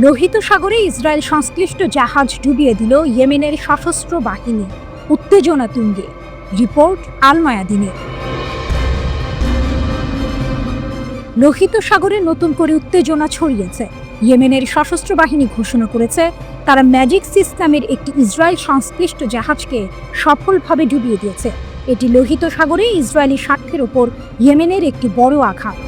লোহিত সাগরে ইসরায়েল সংশ্লিষ্ট জাহাজ ডুবিয়ে দিল ইয়েমেনের সশস্ত্র বাহিনী। উত্তেজনা তুঙ্গে। রিপোর্ট আল মায়াদিনের। লোহিত সাগরে নতুন করে উত্তেজনা ছড়িয়েছে। ইয়েমেনের সশস্ত্র বাহিনী ঘোষণা করেছে তারা ম্যাজিক সিস্টেমের একটি ইসরায়েল সংশ্লিষ্ট জাহাজকে সফলভাবে ডুবিয়ে দিয়েছে। এটি লোহিত সাগরে ইসরায়েলি স্বার্থের ওপর ইয়েমেনের একটি বড় আঘাত।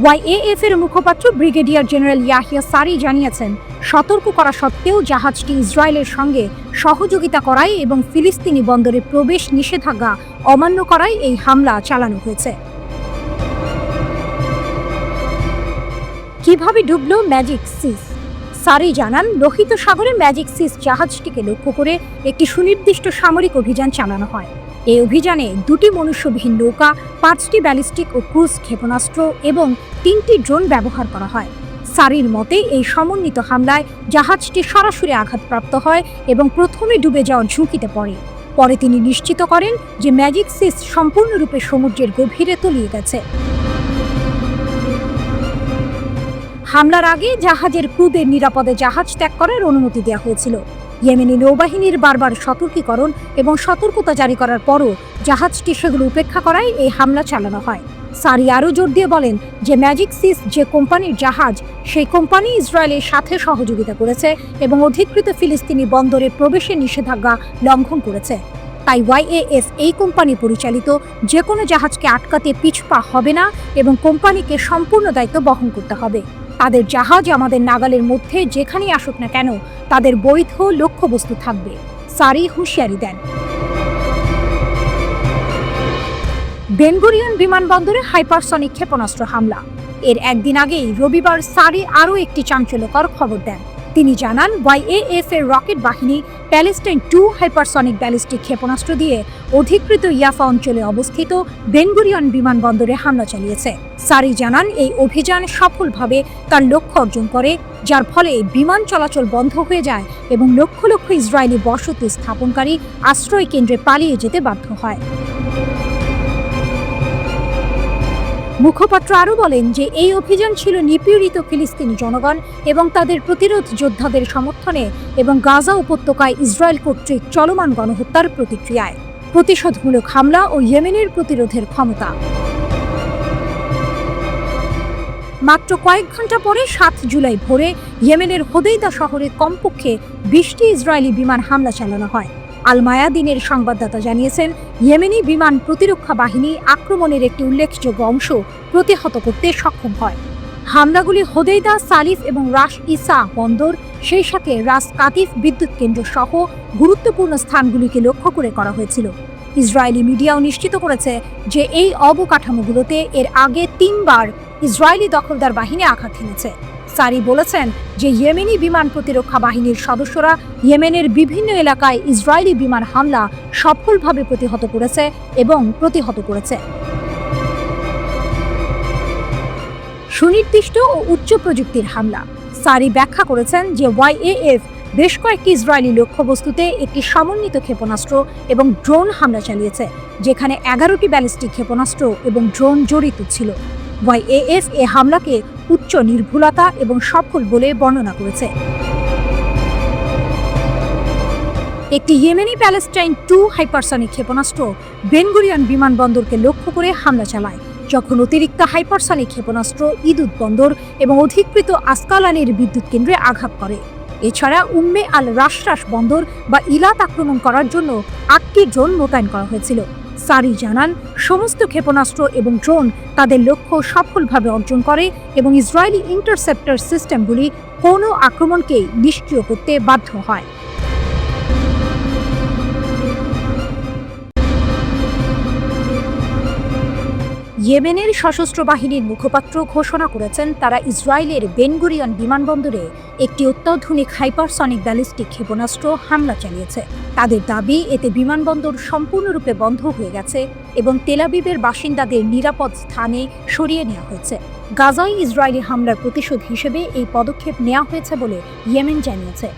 ওয়াইএএফ এর মুখপাত্র ব্রিগেডিয়ার জেনারেল ইয়াহিয়া সারি জানিয়েছেন, সতর্ক করা সত্ত্বেও জাহাজটি ইসরায়েলের সঙ্গে সহযোগিতা করায় এবং ফিলিস্তিনি বন্দরে প্রবেশ নিষেধাজ্ঞা অমান্য করায় এই হামলা চালানো হয়েছে। কিভাবে ডুবল ম্যাজিক সিস? সারি জানান, লোহিত সাগরে ম্যাজিক সিস জাহাজটিকে লক্ষ্য করে একটি সুনির্দিষ্ট সামরিক অভিযান চালানো হয়। এই অভিযানে 2টি মনুষ্যবিহীন নৌকা, 5টি ব্যালিস্টিক ও ক্রুজ ক্ষেপণাস্ত্র এবং 3টি ড্রোন ব্যবহার করা হয়। সারির মতে এই সমন্বিত হামলায় জাহাজটি সরাসরি আঘাতপ্রাপ্ত হয় এবং প্রথমে ডুবে যাওয়ার ঝুঁকিতে পড়ে। পরে তিনি নিশ্চিত করেন যে ম্যাজিক সিস সম্পূর্ণরূপে সমুদ্রের গভীরে তলিয়ে গেছে। হামলার আগে জাহাজের ক্রুদের নিরাপদে জাহাজ ত্যাগ করার অনুমতি দেওয়া হয়েছিল। ইয়েমেনি নৌবাহিনীর বারবার সতর্কীকরণ এবং সতর্কতা জারি করার পরও জাহাজটি সেগুলো উপেক্ষা করায় এই হামলা চালানো হয়। সারি আরও জোর দিয়ে বলেন যে ম্যাজিক সিস যে কোম্পানির জাহাজ, সেই কোম্পানি ইসরায়েলের সাথে সহযোগিতা করেছে এবং অধিকৃত ফিলিস্তিনি বন্দরে প্রবেশের নিষেধাজ্ঞা লঙ্ঘন করেছে। তাই ওয়াইএএফ এই কোম্পানি পরিচালিত যে কোনো জাহাজকে আটকাতে পিছপা হবে না এবং কোম্পানিকে সম্পূর্ণ দায়িত্ব বহন করতে হবে। তাদের জাহাজ আমাদের নাগালের মধ্যে যেখানেই আসুক না কেন তাদের বৈধ লক্ষ্যবস্তু থাকবে, সারি হুঁশিয়ারি দেন। বেন গুরিয়ন বিমানবন্দরে হাইপারসনিক ক্ষেপণাস্ত্র হামলা। এর একদিন আগেই রবিবার সারি আরও একটি চাঞ্চল্যকর খবর দেন। তিনি জানান, ওয়াইএএফ এর রকেট বাহিনী প্যালেস্টাইন 2 হাইপারসনিক ব্যালিস্টিক ক্ষেপণাস্ত্র দিয়ে অধিকৃত ইয়াফা অঞ্চলে অবস্থিত বেন গুরিয়ন বিমানবন্দরে হামলা চালিয়েছে। সারি জানান, এই অভিযান সফলভাবে তার লক্ষ্য অর্জন করে, যার ফলে বিমান চলাচল বন্ধ হয়ে যায় এবং লক্ষ লক্ষ ইসরায়েলি বসতি স্থাপনকারী আশ্রয় কেন্দ্রে পালিয়ে যেতে বাধ্য হয়। মুখপাত্র আরও বলেন যে এই অভিযান ছিল নিপীড়িত ফিলিস্তিনি জনগণ এবং তাদের প্রতিরোধ যোদ্ধাদের সমর্থনে এবং গাজা উপত্যকায় ইসরায়েল কর্তৃক চলমান গণহত্যার প্রতিক্রিয়ায় প্রতিশোধমূলক হামলা ও ইয়েমেনের প্রতিরোধের ক্ষমতা। মাত্র কয়েক ঘন্টা পরে 7 জুলাই ভোরে ইয়েমেনের হোদেইদা শহরে কমপক্ষে 20টি ইসরায়েলি বিমান হামলা চালানো হয়। আল মায়াদিনের সংবাদদাতা জানিয়েছেন, ইয়েমেনি বিমান প্রতিরক্ষা বাহিনী আক্রমণের একটি উল্লেখযোগ্য অংশ প্রতিহত করতে সক্ষম হয়। হামলাগুলি হোদেইদা, সালিফ এবং রাস ইসা বন্দর, সেই সাথে রাস কাতিফ বিদ্যুৎ কেন্দ্র সহ গুরুত্বপূর্ণ স্থানগুলিকে লক্ষ্য করে করা হয়েছিল। ইসরায়েলি মিডিয়াও নিশ্চিত করেছে যে এই অবকাঠামোগুলোতে এর আগে 3 বার ইসরায়েলি দখলদার বাহিনী আঘাত হেনেছে। সারি বলেছেন যে ইয়েমেনি বিমান প্রতিরক্ষা বাহিনীর সদস্যরা ইয়েমেনের বিভিন্ন এলাকায় ইসরায়েলি বিমান হামলা সফলভাবে প্রতিহত করেছে এবং প্রতিহত করেছে। সুনির্দিষ্ট ও উচ্চ প্রযুক্তির হামলা। সারি ব্যাখ্যা করেছেন যে ওয়াইএএফ বেশ কয়েকটি ইসরায়েলি লক্ষ্যবস্তুতে একটি সমন্বিত ক্ষেপণাস্ত্র এবং ড্রোন হামলা চালিয়েছে, যেখানে 11টি ব্যালিস্টিক ক্ষেপণাস্ত্র এবং ড্রোন জড়িত ছিল। ওয়াইএএফ এ হামলাকে উচ্চ নির্ভুলতা এবং সফল বলে বর্ণনা করেছে। একটি ইয়েমেনি প্যালেস্টাইন 2 হাইপারসনিক ক্ষেপণাস্ত্র বেন গুরিয়ন বিমানবন্দরকে লক্ষ্য করে হামলা চালায়, যখন অতিরিক্ত হাইপারসনিক ক্ষেপণাস্ত্র ইদুত বন্দর এবং অধিকৃত আসকালানের বিদ্যুৎ কেন্দ্রে আঘাত করে। এছাড়া উম্মে আল রাশরাস বন্দর বা ইলাত আক্রমণ করার জন্য 8টি ড্রোন মোতায়েন করা হয়েছিল। সারি জানান, সমস্ত ক্ষেপণাস্ত্র এবং ড্রোন তাদের লক্ষ্য সফলভাবে অর্জন করে এবং ইসরায়েলি ইন্টারসেপ্টর সিস্টেমগুলি কোনো আক্রমণকেই নিষ্ক্রিয় করতে বাধ্য হয়। ইয়েমেনের সশস্ত্র বাহিনীর মুখপাত্র ঘোষণা করেছেন তারা ইসরায়েলের বেন গুরিয়ন বিমানবন্দরে একটি অত্যাধুনিক হাইপারসনিক ব্যালিস্টিক ক্ষেপণাস্ত্র হামলা চালিয়েছে। তাদের দাবি, এতে বিমানবন্দর সম্পূর্ণরূপে বন্ধ হয়ে গেছে এবং তেল আবিবের বাসিন্দাদের নিরাপদ স্থানে সরিয়ে নেওয়া হয়েছে। গাজায় ইসরায়েলি হামলার প্রতিশোধ হিসেবে এই পদক্ষেপ নেওয়া হয়েছে বলে ইয়েমেন জানিয়েছে।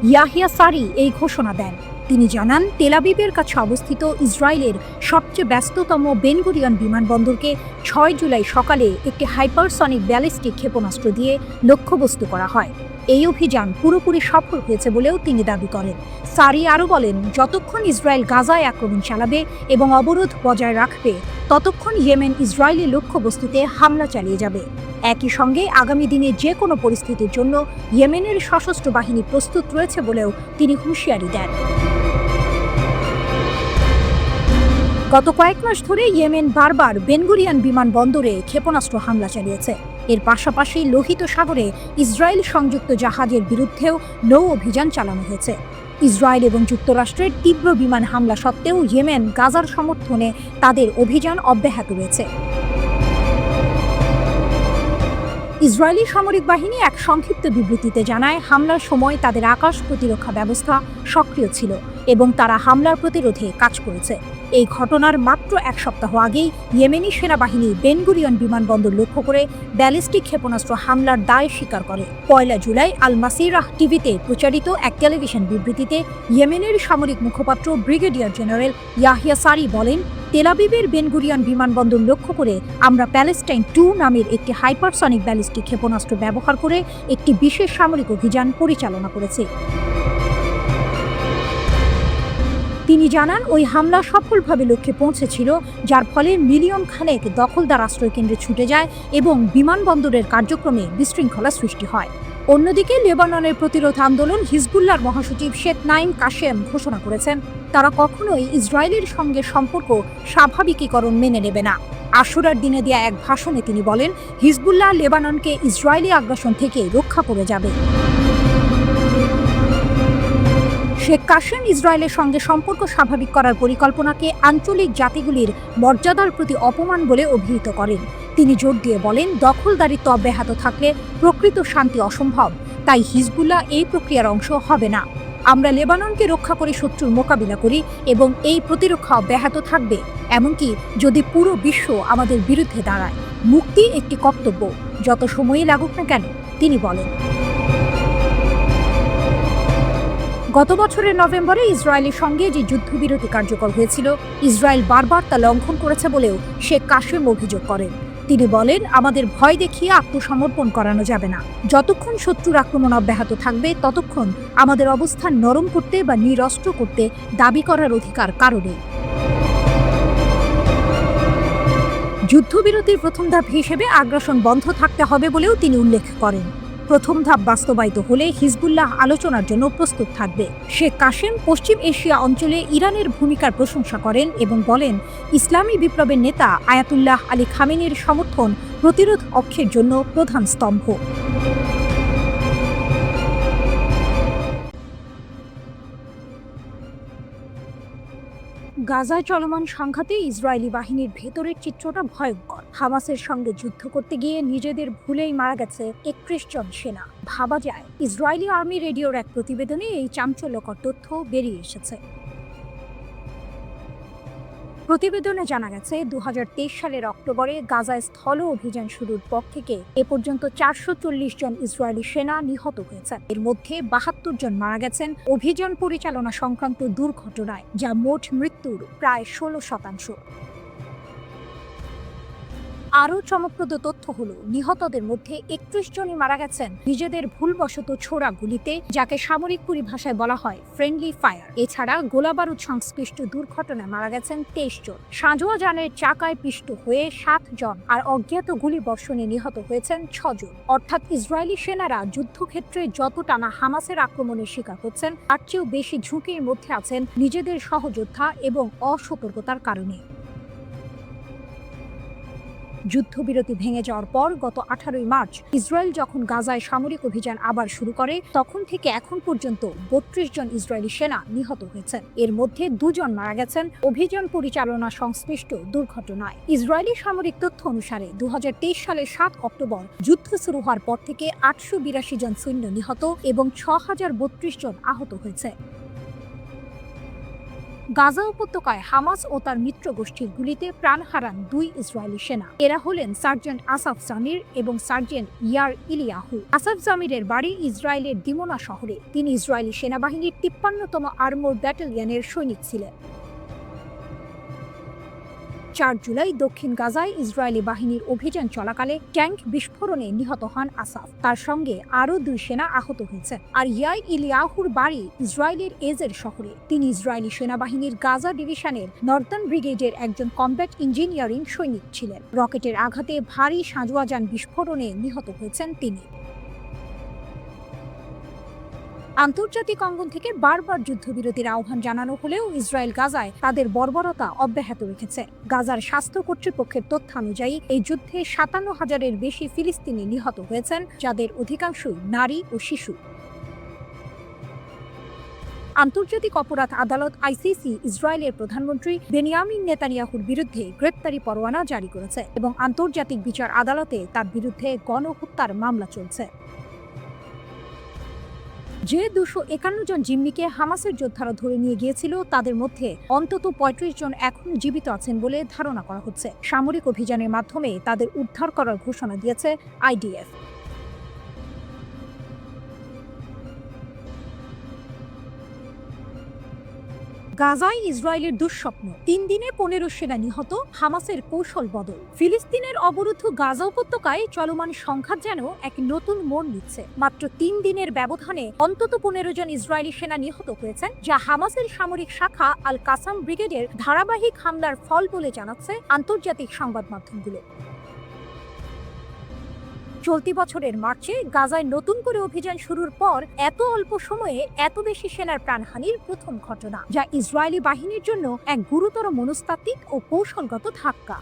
ইয়াহিয়া সারি এই ঘোষণা দেন। তিনি জানান, তেল আবিবের কাছে অবস্থিত ইসরায়েলের সবচেয়ে ব্যস্ততম বেন গুরিয়ন বিমানবন্দরকে 6 জুলাই সকালে একটি হাইপারসনিক ব্যালিস্টিক ক্ষেপণাস্ত্র দিয়ে লক্ষ্যবস্তু করা হয়। এই অভিযান পুরোপুরি সফল হয়েছে বলেও তিনি দাবি করেন। সারি আরও বলেন, যতক্ষণ ইসরায়েল গাজায় আক্রমণ চালাবে এবং অবরোধ বজায় রাখবে, ততক্ষণ ইয়েমেন ইসরায়েলি লক্ষ্যবস্তুতে হামলা চালিয়ে যাবে। একই সঙ্গে আগামী দিনে যে কোনো পরিস্থিতির জন্য ইয়েমেনের সশস্ত্র বাহিনী প্রস্তুত রয়েছে বলেও তিনি হুঁশিয়ারি দেন। গত কয়েক মাস ধরে ইয়েমেন বারবার বেন গুরিয়ন বিমানবন্দরে ক্ষেপণাস্ত্র হামলা চালিয়েছে। এর পাশাপাশি লোহিত সাগরে ইসরায়েল সংযুক্ত জাহাজের বিরুদ্ধেও নৌ অভিযান চালানো হয়েছে। ইসরায়েল এবং যুক্তরাষ্ট্রের তীব্র বিমান হামলা সত্ত্বেও ইয়েমেন গাজার সমর্থনে তাদের অভিযান অব্যাহত রয়েছে। ইসরায়েলি সামরিক বাহিনী এক সংক্ষিপ্ত বিবৃতিতে জানায়, হামলার সময় তাদের আকাশ প্রতিরক্ষা ব্যবস্থা সক্রিয় ছিল এবং তারা হামলার প্রতিরোধে কাজ করেছে। এই ঘটনার মাত্র এক সপ্তাহ আগেই ইয়েমেনি সেনাবাহিনী বেন গুরিয়ন বিমানবন্দর লক্ষ্য করে ব্যালিস্টিক ক্ষেপণাস্ত্র হামলার দায় স্বীকার করে। 1 জুলাই আল মাসিরাহ টিভিতে প্রচারিত এক টেলিভিশন বিবৃতিতে ইয়েমেনের সামরিক মুখপাত্র ব্রিগেডিয়ার জেনারেল ইয়াহিয়া সারি বলেন, তেল আবিবের বেন গুরিয়ন বিমানবন্দর লক্ষ্য করে আমরা প্যালেস্টাইন 2 নামের একটি হাইপারসনিক ব্যালিস্টিক ক্ষেপণাস্ত্র ব্যবহার করে একটি বিশেষ সামরিক অভিযান পরিচালনা করেছি। তিনি জানান, ওই হামলা সফলভাবে লক্ষ্যে পৌঁছেছিল, যার ফলে মিলিয়ন খানেক দখলদার আশ্রয়কেন্দ্রে ছুটে যায় এবং বিমানবন্দরের কার্যক্রমে বিশৃঙ্খলা সৃষ্টি হয়। অন্যদিকে লেবাননের প্রতিরোধ আন্দোলন হিজবুল্লাহর মহাসচিব শেখ নাইম কাশেম ঘোষণা করেছেন, তারা কখনোই ইসরায়েলের সঙ্গে সম্পর্ক স্বাভাবিকীকরণ মেনে নেবে না। আশুরার দিনে দেয়া এক ভাষণে তিনি বলেন, হিজবুল্লাহ লেবাননকে ইসরায়েলি আগ্রাসন থেকে রক্ষা করে যাবে। শেখ কাশেম ইসরায়েলের সঙ্গে সম্পর্ক স্বাভাবিক করার পরিকল্পনাকে আঞ্চলিক জাতিগুলির মর্যাদার প্রতি অপমান বলে অভিহিত করেন। তিনি জোর দিয়ে বলেন, দখলদারিত্ব অব্যাহত থাকলে প্রকৃত শান্তি অসম্ভব, তাই হিজবুল্লাহ এই প্রক্রিয়ার অংশ হবে না। আমরা লেবাননকে রক্ষা করে শত্রুর মোকাবিলা করি এবং এই প্রতিরক্ষা অব্যাহত থাকবে, এমনকি যদি পুরো বিশ্ব আমাদের বিরুদ্ধে দাঁড়ায়। মুক্তি একটি কর্তব্য, যত সময়ই লাগুক না কেন, তিনি বলেন। গত বছরের নভেম্বরে ইসরায়েলের সঙ্গে যে যুদ্ধবিরতি কার্যকর হয়েছিল, ইসরায়েল বারবার তা লঙ্ঘন করেছে বলেও শেখ কাশেম অভিযোগ করেন। তিনি বলেন, আমাদের ভয় দেখিয়ে আত্মসমর্পণ করানো যাবে না। যতক্ষণ শত্রুর আক্রমণ অব্যাহত থাকবে, ততক্ষণ আমাদের অবস্থান নরম করতে বা নিরস্ত্র করতে দাবি করার অধিকার কারো নেই। যুদ্ধবিরতির প্রথম ধাপ হিসেবে আগ্রাসন বন্ধ থাকতে হবে বলেও তিনি উল্লেখ করেন। প্রথম ধাপ বাস্তবায়িত হলে হিজবুল্লাহ আলোচনার জন্য প্রস্তুত থাকবে। শেখ কাশেম পশ্চিম এশিয়া অঞ্চলে ইরানের ভূমিকার প্রশংসা করেন এবং বলেন, ইসলামী বিপ্লবের নেতা আয়াতুল্লাহ আলী খামেনির সমর্থন প্রতিরোধ অক্ষের জন্য প্রধান স্তম্ভ। গাজায় চলমান সংঘাতে ইসরায়েলি বাহিনীর ভেতরের চিত্রটা ভয়ঙ্কর। হামাসের সঙ্গে যুদ্ধ করতে গিয়ে নিজেদের ভুলেই মারা গেছে 31 জন সেনা। ভাবা যায়, ইসরায়েলি আর্মি রেডিওর এক প্রতিবেদনে এই চাঞ্চল্যকর তথ্য বেরিয়ে এসেছে। প্রতিবেদনে জানা গেছে, 2023 সালের অক্টোবরে গাজায় স্থল অভিযান শুরুর পর থেকে এ পর্যন্ত 440 জন ইসরায়েলি সেনা নিহত হয়েছেন। এর মধ্যে 72 জন মারা গেছেন অভিযান পরিচালনা সংক্রান্ত দুর্ঘটনায়, যা মোট মৃত্যুর প্রায় 16%। আরও চমকপ্রদ তথ্য হলো, নিহতদের মধ্যে 31 জনই মারা গেছেন নিজেদের ভুলবশত ছোড়া গুলিতে, যাকে সামরিক পরিভাষায় বলা হয় ফ্রেন্ডলি ফায়ার। এছাড়া গোলাবারুদ সংশ্লিষ্ট দুর্ঘটনায় মারা গেছেন 23 জন। সাঁজোয়া যানের চাকায় পিষ্ট হয়ে 7 জন আর অজ্ঞাত গুলিবর্ষণে নিহত হয়েছেন 6 জন। অর্থাৎ ইসরায়েলি সেনারা যুদ্ধক্ষেত্রে যতটা না হামাসের আক্রমণের শিকার হচ্ছেন, তার চেয়েও বেশি ঝুঁকির মধ্যে আছেন নিজেদের সহযোদ্ধা এবং অসতর্কতার কারণে। যুদ্ধবিরতি ভেঙে যাওয়ার পর গত 18 মার্চ ইসরায়েল যখন গাজায় সামরিক অভিযান আবার শুরু করে, তখন থেকে এখন পর্যন্ত 32 জন ইসরায়েলি সেনা নিহত হয়েছেন। এর মধ্যে 2 জন মারা গেছেন অভিযান পরিচালনা সংশ্লিষ্ট দুর্ঘটনায়। ইসরায়েলি সামরিক তথ্য অনুসারে 2023 সালের 7 অক্টোবর যুদ্ধ শুরু হওয়ার পর থেকে 882 জন সৈন্য নিহত এবং 6032 জন আহত হয়েছে। গাজা উপত্যকায় হামাস ও তার মিত্র গোষ্ঠীর গুলিতে প্রাণ হারান 2 ইসরায়েলি সেনা। এরা হলেন সার্জেন্ট আসাফ জামির এবং সার্জেন্ট ইয়ার ইলিয়াহু। আসাফ জামিরের বাড়ি ইসরায়েলের দিমোনা শহরে। তিনি ইসরায়েলি সেনাবাহিনীর 53তম আর্মোর ব্যাটালিয়নের সৈনিক ছিলেন। 4 জুলাই দক্ষিণ গাজায় ইসরায়েলি বাহিনীর অভিযান চলাকালে ট্যাঙ্ক বিস্ফোরণে নিহত হন আসাফ। তার সঙ্গে আরও 2 সেনা আহত হয়েছে। আর ইয়াই ইলিয়াহুর বাড়ি ইসরায়েলের এজের শহরে। তিনি ইসরায়েলি সেনাবাহিনীর গাজা ডিভিশনের নর্দার্ন ব্রিগেডের একজন কমব্যাট ইঞ্জিনিয়ারিং সৈনিক ছিলেন। রকেটের আঘাতে ভারী সাঁজোয়াযান বিস্ফোরণে নিহত হয়েছেন তিনি। আন্তর্জাতিক অঙ্গন থেকে বারবার যুদ্ধবিরতির আহ্বান জানানো হলেও ইসরায়েল গাজায় তাদের বর্বরতা অব্যাহত রেখেছে। গাজার স্বাস্থ্য কর্তৃপক্ষের তথ্যানুযায়ী এই যুদ্ধে 57,000-এর বেশি ফিলিস্তিনি নিহত হয়েছেন, যাদের অধিকাংশই নারী ও শিশু। আন্তর্জাতিক অপরাধ আদালত আইসিসি ইসরায়েলের প্রধানমন্ত্রী বেনিয়ামিন নেতানিয়াহুর বিরুদ্ধে গ্রেপ্তারি পরোয়ানা জারি করেছে এবং আন্তর্জাতিক বিচার আদালতে তার বিরুদ্ধে গণহত্যার মামলা চলছে। যে 251 জন জিম্মিকে হামাসের যোদ্ধারা ধরে নিয়ে গিয়েছিল, তাদের মধ্যে অন্তত 35 জন এখনও জীবিত আছেন বলে ধারণা করা হচ্ছে। সামরিক অভিযানের মাধ্যমে তাদের উদ্ধার করার ঘোষণা দিয়েছে আইডিএফ। গাজায় ইসরায়েলের দুঃস্বপ্ন, 3 দিনে 15 সেনা নিহত, হামাসের কৌশল বদল। ফিলিস্তিনের অবরুদ্ধ গাজা উপত্যকায় চলমান সংঘাত যেন এক নতুন মোড় নিচ্ছে। মাত্র 3 দিনের ব্যবধানে অন্তত 15 জন ইসরায়েলি সেনা নিহত হয়েছেন, যা হামাসের সামরিক শাখা আল কাসাম ব্রিগেডের ধারাবাহিক হামলার ফল বলে জানাচ্ছে আন্তর্জাতিক সংবাদ মাধ্যমগুলো। চলতি বছরের মার্চে গাজায় নতুন করে অভিযান শুরুর পর এত অল্প সময়ে এত বেশি সেনার প্রাণহানির প্রথম ঘটনা, যা ইসরায়েলি বাহিনীর জন্য এক গুরুতর মনস্তাত্ত্বিক ও কৌশলগত ধাক্কা।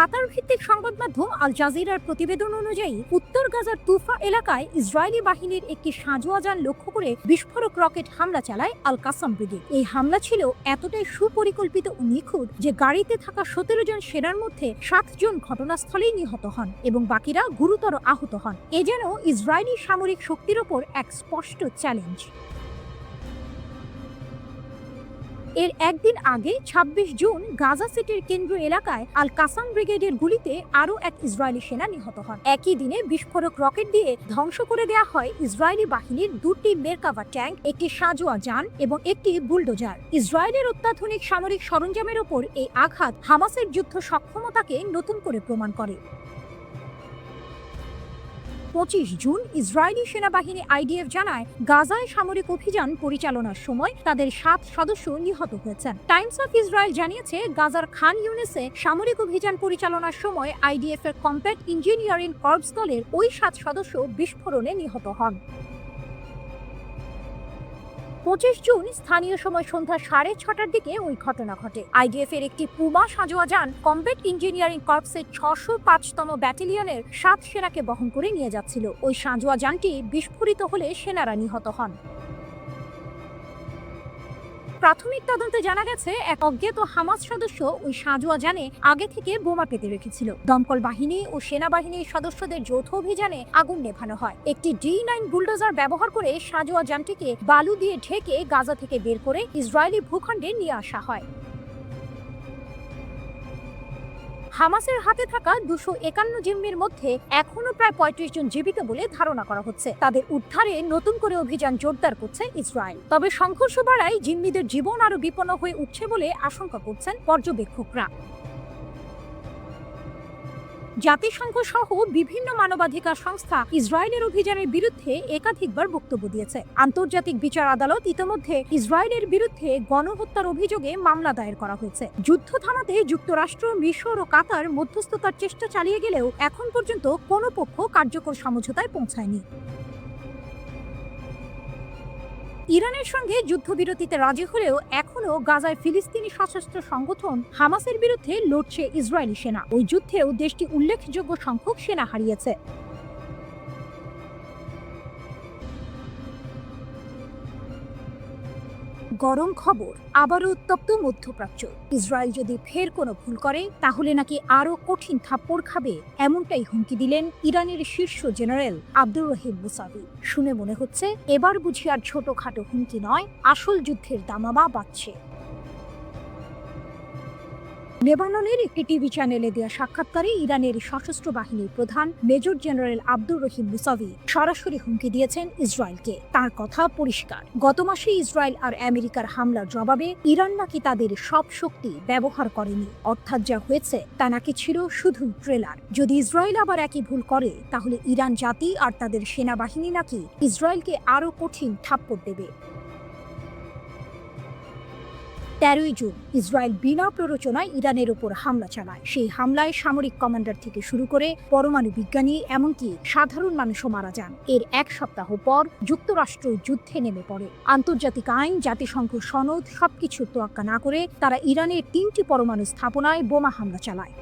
কাতার ভিত্তিক সংবাদ মাধ্যম আল জাজিরার প্রতিবেদন অনুযায়ী উত্তর গাজার তুফা এলাকায় ইসরায়েলি বাহিনীর একটি সাঁজোয়াযান লক্ষ্য করে বিস্ফোরক রকেট হামলা চালায় আল কাসাম ব্রিগেড। এই হামলা ছিল এতটাই সুপরিকল্পিত ও নিখুঁত যে গাড়িতে থাকা 17 জন সেনার মধ্যে 7 জন ঘটনাস্থলেই নিহত হন এবং বাকিরা গুরুতর আহত হন। এ যেন ইসরায়েলি সামরিক শক্তির ওপর এক স্পষ্ট চ্যালেঞ্জ। এর একদিন আগে 26 জুন গাজা সিটির কেন্দ্রীয় এলাকায় আল কাসাম ব্রিগেডের গুলিতে আরও এক ইসরায়েলি সেনা নিহত হন। একই দিনে বিস্ফোরক রকেট দিয়ে ধ্বংস করে দেওয়া হয় ইসরায়েলি বাহিনীর 2টি মেরকাভা ট্যাঙ্ক, একটি সাঁজোয়াযান এবং একটি বুলডোজার। ইসরায়েলের অত্যাধুনিক সামরিক সরঞ্জামের ওপর এই আঘাত হামাসের যুদ্ধ সক্ষমতাকে নতুন করে প্রমাণ করে। 25 জুন ইসরায়েলি সেনাবাহিনী আইডিএফ জানায়, গাজায় সামরিক অভিযান পরিচালনার সময় তাদের 7 সদস্য নিহত হয়েছেন। টাইমস অফ ইসরায়েল জানিয়েছে, গাজার খান ইউনিসে সামরিক অভিযান পরিচালনার সময় আইডিএফ এর কমব্যাট ইঞ্জিনিয়ারিং কর্পস দলের ওই 7 সদস্য বিস্ফোরণে নিহত হন। 25 জুন স্থানীয় সময় সন্ধ্যা 6:30টার দিকে ওই ঘটনা ঘটে। আইডিএফ এর একটি পুমা সাঁজোয়াযান কমব্যাট ইঞ্জিনিয়ারিং কর্পসের 605তম ব্যাটালিয়নের 7 সেনাকে বহন করে নিয়ে যাচ্ছিল। ওই সাঁজোয়াযানটি বিস্ফোরিত হলে সেনারা নিহত হন। প্রাথমিক তদন্তে জানা গেছে, এক অজ্ঞাত হামাস সদস্য ওই সাঁজোয়াযানে আগে থেকে বোমা পেতে রেখেছিল। দমকল বাহিনী ও সেনাবাহিনীর সদস্যদের যৌথ অভিযানে আগুন নেভানো হয়। একটি D9 বুলডোজার ব্যবহার করে সাঁজোয়াযানটিকে বালু দিয়ে ঢেকে গাজা থেকে বের করে ইসরায়েলি ভূখণ্ডে নিয়ে আসা হয়। হামাসের হাতে থাকা 251 জিম্মির মধ্যে এখনো প্রায় 35 জন জীবিত বলে ধারণা করা হচ্ছে। তাদের উদ্ধারে নতুন করে অভিযান জোরদার করছে ইসরায়েল। তবে সংঘর্ষ বাড়ায় জিম্মিদের জীবন আরো বিপন্ন হয়ে উঠছে বলে আশঙ্কা করছেন পর্যবেক্ষকরা। জাতিসংঘ সহ বিভিন্ন মানবাধিকার সংস্থা ইসরায়েলের অভিযানের বিরুদ্ধে একাধিকবার বক্তব্য দিয়েছে। আন্তর্জাতিক বিচার আদালত ইতিমধ্যে ইসরায়েলের বিরুদ্ধে গণহত্যার অভিযোগে মামলা দায়ের করা হয়েছে। যুদ্ধ থামাতে যুক্তরাষ্ট্র, মিশর ও কাতার মধ্যস্থতার চেষ্টা চালিয়ে গেলেও এখন পর্যন্ত কোনো পক্ষ কার্যকর সমঝোতায় পৌঁছায়নি। ইরানের সঙ্গে যুদ্ধবিরতিতে রাজি হলেও এখনও গাজায় ফিলিস্তিনি সশস্ত্র সংগঠন হামাসের বিরুদ্ধে লড়ছে ইসরায়েলি সেনা। ওই যুদ্ধেও দেশটি উল্লেখযোগ্য সংখ্যক সেনা হারিয়েছে। গরম খবর, আবারও উত্তপ্ত মধ্যপ্রাচ্য। ইসরায়েল যদি ফের কোনো ভুল করে তাহলে নাকি আরও কঠিন থাপ্পড় খাবে, এমনটাই হুমকি দিলেন ইরানের শীর্ষ জেনারেল আব্দুর রহিম মুসাভি। শুনে মনে হচ্ছে এবার বুঝি আর ছোটখাটো হুমকি নয়, আসল যুদ্ধের দামামা বাজছে। লেবাননের একটি টিভি চ্যানেলে দেওয়া সাক্ষাৎকারে ইরানের সশস্ত্র বাহিনীর প্রধান major general Abdur Rahim Musavi সরাসরি হুমকি দিয়েছেন ইসরায়েলকে। তার কথা পরিষ্কার, গত মাসে ইসরায়েল আর আমেরিকার হামলার জবাবে ইরান নাকি তাদের সব শক্তি ব্যবহার করেনি, অর্থাৎ যা হয়েছে তা নাকি ছিল শুধু ট্রেলার। যদি ইসরায়েল আবার একই ভুল করে তাহলে ইরান জাতি আর তাদের সেনাবাহিনী নাকি ইসরায়েলকে আরও কঠিন থাপ্পড় দেবে। 13ই জুন ইসরায়েল বিনা প্ররোচনায় ইরানের ওপর হামলা চালায়। সেই হামলায় সামরিক কমান্ডার থেকে শুরু করে পরমাণু বিজ্ঞানী এমনকি সাধারণ মানুষও মারা যান। এর এক সপ্তাহ পর যুক্তরাষ্ট্র যুদ্ধে নেমে পড়ে। আন্তর্জাতিক আইন, জাতিসংঘ সনদ সবকিছুর তোয়াক্কা না করে তারা ইরানের 3টি পরমাণু স্থাপনায় বোমা হামলা চালায়।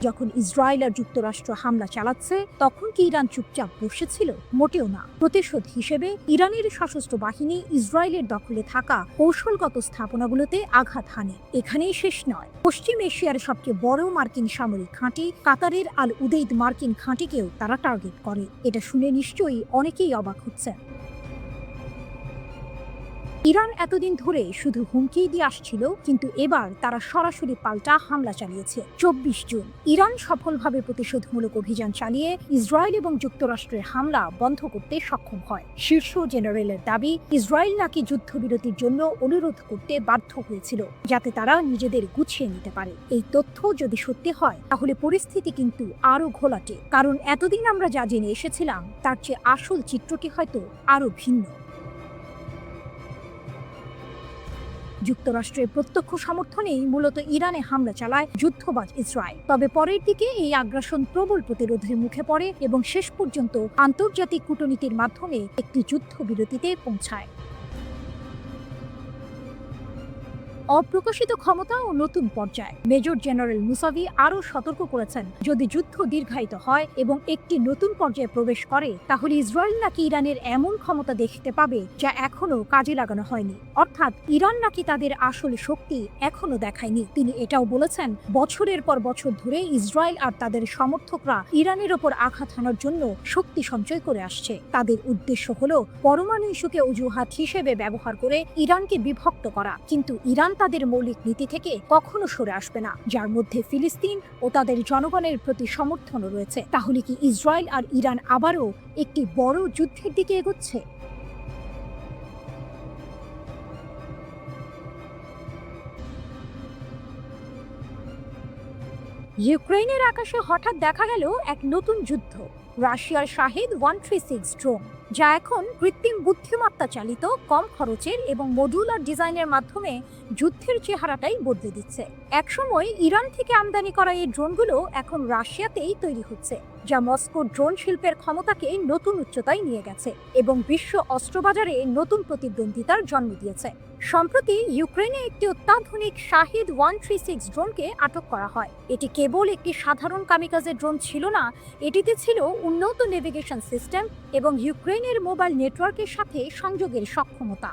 যখন ইসরায়েল আর যুক্তরাষ্ট্র হামলা চালাচ্ছে তখন কি ইরান চুপচাপ বসেছিল? মোটেও না। প্রতিশোধ হিসেবে ইরানের সশস্ত্র বাহিনী ইসরায়েলের দখলে থাকা কৌশলগত স্থাপনাগুলোতে আঘাত হানে। এখানেই শেষ নয়, পশ্চিম এশিয়ার সবচেয়ে বড় মার্কিন সামরিক ঘাঁটি কাতারের আল উদেইদ মার্কিন ঘাঁটিকেও তারা টার্গেট করে। এটা শুনে নিশ্চয়ই অনেকেই অবাক হচ্ছেন। ইরান এতদিন ধরে শুধু হুমকি দিয়ে আসছিল, কিন্তু এবার তারা সরাসরি পাল্টা হামলা চালিয়েছে। 24 জুন ইরান সফলভাবে প্রতিশোধমূলক অভিযান চালিয়ে ইসরায়েল এবং যুক্তরাষ্ট্রের হামলা বন্ধ করতে সক্ষম হয়। শীর্ষ জেনারেলের দাবি, ইসরায়েল নাকি যুদ্ধবিরতির জন্য অনুরোধ করতে বাধ্য হয়েছিল যাতে তারা নিজেদের গুছিয়ে নিতে পারে। এই তথ্য যদি সত্যি হয় তাহলে পরিস্থিতি কিন্তু আরো ঘোলাটে, কারণ এতদিন আমরা যা জেনে এসেছিলাম তার চেয়ে আসল চিত্রটি হয়তো আরো ভিন্ন। যুক্তরাষ্ট্রের প্রত্যক্ষ সমর্থনেই মূলত ইরানে হামলা চালায় যুদ্ধবাজ ইসরায়েল। তবে পরের দিকে এই আগ্রাসন প্রবল প্রতিরোধের মুখে পড়ে এবং শেষ পর্যন্ত আন্তর্জাতিক কূটনীতির মাধ্যমে একটি যুদ্ধবিরতিতে পৌঁছায়। অপ্রকাশিত ক্ষমতা ও নতুন পর্যায়। মেজর জেনারেল মুসাভি আরও সতর্ক করেছেন, যদি যুদ্ধ দীর্ঘায়িত হয় এবং একটি নতুন পর্যায়ে প্রবেশ করে তাহলে ইসরায়েল নাকি ইরানের এমন ক্ষমতা দেখতে পাবে যা এখনো কাজে লাগানো হয়নি, অর্থাৎ ইরান নাকি তাদের আসল শক্তি এখনো দেখায়নি। তিনি এটাও বলেছেন, বছরের পর বছর ধরে ইসরায়েল আর তাদের সমর্থকরা ইরানের ওপর আঘাত হানার জন্য শক্তি সঞ্চয় করে আসছে। তাদের উদ্দেশ্য হলো পরমাণু ইস্যুকে অজুহাত হিসেবে ব্যবহার করে ইরানকে বিভক্ত করা, কিন্তু ইরান তাদের মৌলিক নীতি থেকে কখনো সরে আসবে না, যার মধ্যে ফিলিস্তিন ও তাদের জনগণের প্রতি সমর্থনও রয়েছে। তাহলে কি ইসরায়েল আর ইরান আবারও একটি বড় যুদ্ধের দিকে এগোচ্ছে? ইউক্রেনের আকাশে হঠাৎ দেখা গেল এক নতুন যুদ্ধ, রাশিয়ার শাহেদ 136 ড্রোন, যা এখন কৃত্রিম বুদ্ধিমত্তা চালিত, কম খরচের এবং মডুলার ডিজাইনের মাধ্যমে যুদ্ধের চেহারাটাই বদলে দিচ্ছে। একসময় ইরান থেকে আমদানি করা এই ড্রোনগুলো এখন রাশিয়াতেই তৈরি হচ্ছে, যা মস্কোর ড্রোন শিল্পের ক্ষমতাকে নতুন উচ্চতায় নিয়ে গেছে এবং বিশ্ব অস্ত্রবাজারে নতুন প্রতিদ্বন্দ্বিতার জন্ম দিয়েছে। সম্প্রতি ইউক্রেনে একটি অত্যাধুনিক শাহেদ 136 ড্রোনকে আটক করা হয়। এটি কেবল একটি সাধারণ কামিকাজে ড্রোন ছিল না, এটিতে ছিল উন্নত নেভিগেশন সিস্টেম এবং ইউক্রেনের মোবাইল নেটওয়ার্কের সাথে সংযোগের সক্ষমতা।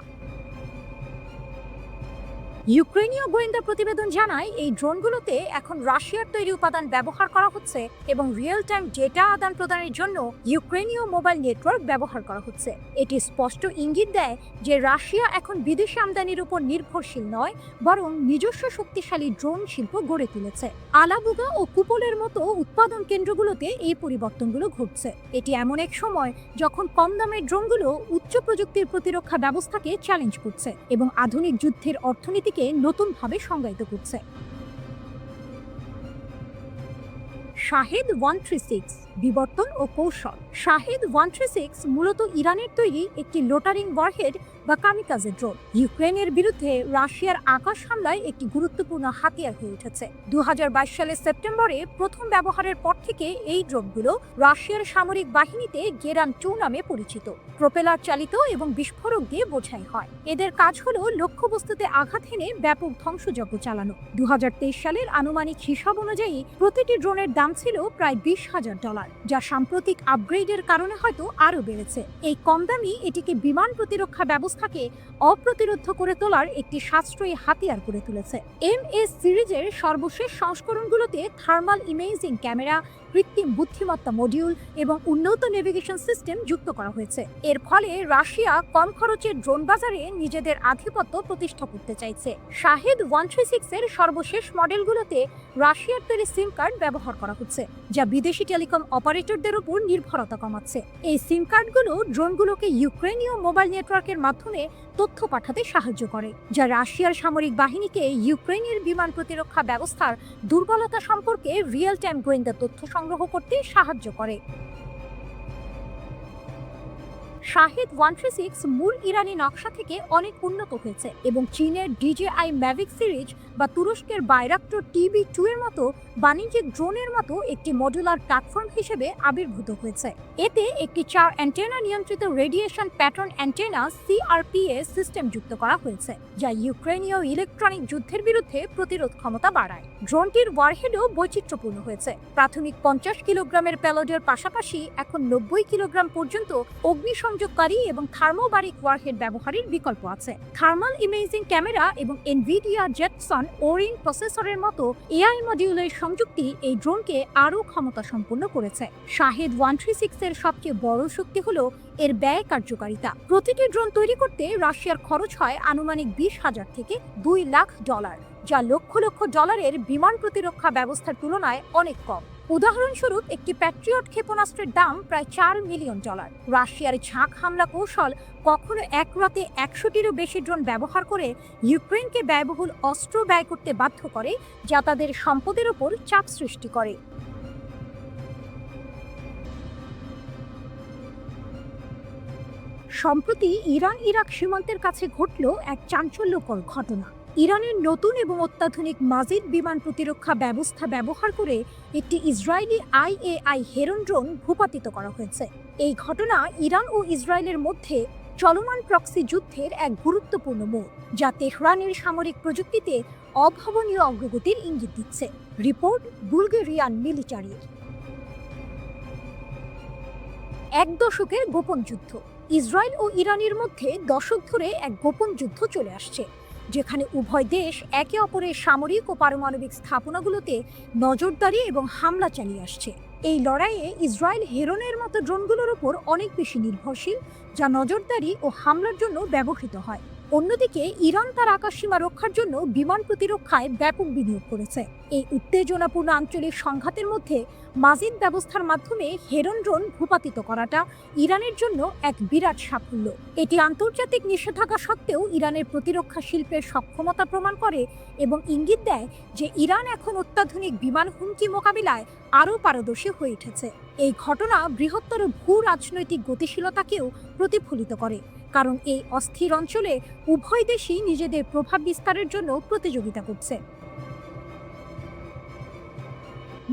ইউক্রেনীয় গোয়েন্দা প্রতিবেদন জানায়, এই ড্রোনগুলোতে এখন রাশিয়ার তৈরি উপাদান ব্যবহার করা হচ্ছে এবং রিয়েল টাইম ডেটা আদান প্রদানের জন্য ইউক্রেনীয় মোবাইল নেটওয়ার্ক ব্যবহার করা হচ্ছে। এটি স্পষ্ট ইঙ্গিত দেয় যে রাশিয়া এখন বিদেশি আমদানির উপর নির্ভরশীল নয়, বরং নিজস্ব শক্তিশালী ড্রোন শিল্প গড়ে তুলেছে। আলাবুগা ও কুপলের মতো উৎপাদন কেন্দ্রগুলোতে এই পরিবর্তনগুলো ঘটছে। এটি এমন এক সময় যখন কম দামের ড্রোনগুলো উচ্চ প্রযুক্তির প্রতিরক্ষা ব্যবস্থাকে চ্যালেঞ্জ করছে এবং আধুনিক যুদ্ধের অর্থনীতি নতুনভাবে সংজ্ঞায়িত করছে। শাহেদ 136 বিবর্তন ও কৌশল। শাহেদ 136 মূলত ইরানের তৈরি একটি লোটারিং ওয়ারহেড বা কামিকাজে ড্রোন। ইউক্রেনের বিরুদ্ধে রাশিয়ার আকাশ হামলায় একটি গুরুত্বপূর্ণ হাতিয়ার হয়ে উঠেছে। 2022 সালের সেপ্টেম্বরে প্রথম ব্যবহারের পর থেকে এই ড্রোনগুলো রাশিয়ার সামরিক বাহিনীতে গেরান 2 নামে পরিচিত। প্রোপেলার চালিত এবং বিস্ফোরক দিয়ে বোঝাই হয়। এদের কাজ হলো লক্ষ্যবস্তুতে আঘাত হেনে ব্যাপক ধ্বংসযজ্ঞ চালানো। 2023 সালের আনুমানিক হিসাব অনুযায়ী প্রতিটি ড্রোনের দাম ছিল প্রায় $20,000। $1, যা সাম্প্রতিক আপগ্রেডের কারণে হয়তো আরও বেড়েছে। এই কম দামি এটিকে বিমান প্রতিরক্ষা ব্যবস্থাকে অপ্রতিরোধ্য করে তোলার একটি সাশ্রয়ী হাতিয়ার করে তুলেছে। MS সিরিজের সর্বশেষ সংস্করণগুলোতে থার্মাল ইমেজিং ক্যামেরা, কৃত্রিম বুদ্ধিমত্তা মডিউল এবং উন্নত নেভিগেশন সিস্টেম যুক্ত করা হয়েছে। এর ফলে রাশিয়া কম খরচের ড্রোন বাজারে নিজেদের আধিপত্য প্রতিষ্ঠা করতে চাইছে। শাহেদ 136 এর সর্বশেষ মডেলগুলোতে রাশিয়ার তৈরি সিম কার্ড ব্যবহার করা হচ্ছে, যা বিদেশি টেলিকম অপারেটরদের উপর নির্ভরতা কমাচ্ছে। এই সিম কার্ডগুলো ড্রোনগুলোকে ইউক্রেনীয় মোবাইল নেটওয়ার্কের মাধ্যমে তথ্য পাঠাতে সাহায্য করে, যা রাশিয়ার সামরিক বাহিনীকে ইউক্রেনের বিমান প্রতিরক্ষা ব্যবস্থার দুর্বলতা সম্পর্কে রিয়েল টাইম গোয়েন্দা তথ্য সংগ্রহ করতে সাহায্য করে। শাহেদ 136 মূল ইরানি নকশা থেকে অনেক উন্নত হয়েছে এবং চীনের DJI Mavic সিরিজ বা তুরস্কের বাইরাক্টর TB2 এর মতো বাণিজ্যিক ড্রোনের মতো একটি মডুলার প্ল্যাটফর্ম হিসেবে আবির্ভূত হয়েছে। এতে একটি 4 অ্যান্টেনা নিয়ন্ত্রিত radiation pattern antenna CRPS system যুক্ত করা হয়েছে, যা ইউক্রেনীয় ইলেকট্রনিক যুদ্ধের বিরুদ্ধে প্রতিরোধ ক্ষমতা বাড়ায়। ড্রোনটির ওয়ারহেডও বৈচিত্র্যপূর্ণ হয়েছে। প্রাথমিক 50 কিলোগ্রামের পেলোডের পাশাপাশি এখন 90 কিলোগ্রাম পর্যন্ত অগ্নিসংযোগকারী এবং থার্মোবারিক ওয়ারহেড ব্যবহারের বিকল্প আছে। থার্মাল ইমেজিং ক্যামেরা এবং এনভিডিয়া জেটসন ওরিন প্রসেসরের মতো AI মডিউলের সংযুক্তি এই ড্রোনকে আরও ক্ষমতা সম্পন্ন করেছে। শাহেদ 136 এর সবচেয়ে বড় শক্তি হলো এর ব্যয় কার্যকারিতা। প্রতিটি ড্রোন তৈরি করতে রাশিয়ার খরচ হয় আনুমানিক $20,000 থেকে $2 লাখ, যা লক্ষ লক্ষ ডলারের বিমান প্রতিরক্ষা ব্যবস্থার তুলনায় অনেক কম। উদাহরণস্বরূপ একটি প্যাট্রিয়ট ক্ষেপণাস্ত্রের দাম প্রায় $4 মিলিয়ন। রাশিয়ার ঝাঁক হামলা কৌশল কখনো এক রাতে 100টিরও বেশি ড্রোন ব্যবহার করে ইউক্রেনকে ব্যয়বহুল অস্ত্র ব্যয় করতে বাধ্য করে, যা তাদের সম্পদের ওপর চাপ সৃষ্টি করে। সম্প্রতি ইরান ইরাক সীমান্তের কাছে ঘটল এক চাঞ্চল্যকর ঘটনা। ইরানের নতুন এবং অত্যাধুনিক মাজিদ বিমান প্রতিরক্ষা ব্যবস্থা ব্যবহার করে একটি ইসরায়েলি IAI হেরন ড্রোন ভূপাতিত করা হয়েছে। এই ঘটনা ইরান ও ইসরায়েলের মধ্যে চলমান প্রক্সি যুদ্ধের এক গুরুত্বপূর্ণ মোড়, যা তেহরানের সামরিক প্রযুক্তিতে অভাবনীয় অগ্রগতির ইঙ্গিত দিচ্ছে। রিপোর্ট বুলগেরিয়ান মিলিটারির। এক দশকের গোপন যুদ্ধ। ইসরায়েল ও ইরানের মধ্যে দশক ধরে এক গোপন যুদ্ধ চলে আসছে, যেখানে উভয় দেশ একে অপরের সামরিক ও পারমাণবিক স্থাপনাগুলোতে নজরদারি এবং হামলা চালিয়ে আসছে। এই লড়াইয়ে ইসরায়েল হেরনের মতো ড্রোনগুলোর উপর অনেক বেশি নির্ভরশীল, যা নজরদারি ও হামলার জন্য ব্যবহৃত হয়। অন্যদিকে ইরান তার আকাশসীমা রক্ষার জন্য বিমান প্রতিরক্ষায় ব্যাপক বিনিয়োগ করেছে। এই উত্তেজনাপূর্ণ আঞ্চলিক সংঘাতের মধ্যে মাজিদ ব্যবস্থার মাধ্যমে হেরন ড্রোন ভূপাতিত করাটা ইরানের জন্য এক বিরাট সাফল্য। এটি আন্তর্জাতিক নিষেধাজ্ঞা সত্ত্বেও ইরানের প্রতিরক্ষা শিল্পের সক্ষমতা প্রমাণ করে এবং ইঙ্গিত দেয় যে ইরান এখন অত্যাধুনিক বিমান হুমকি মোকাবিলায় আরও পারদর্শী হয়ে উঠেছে। এই ঘটনা বৃহত্তর ভূ রাজনৈতিক গতিশীলতাকেও প্রতিফলিত করে, কারণ এই অস্থির অঞ্চলে উভয় দেশই নিজেদের প্রভাব বিস্তারের জন্য প্রতিযোগিতা করছে।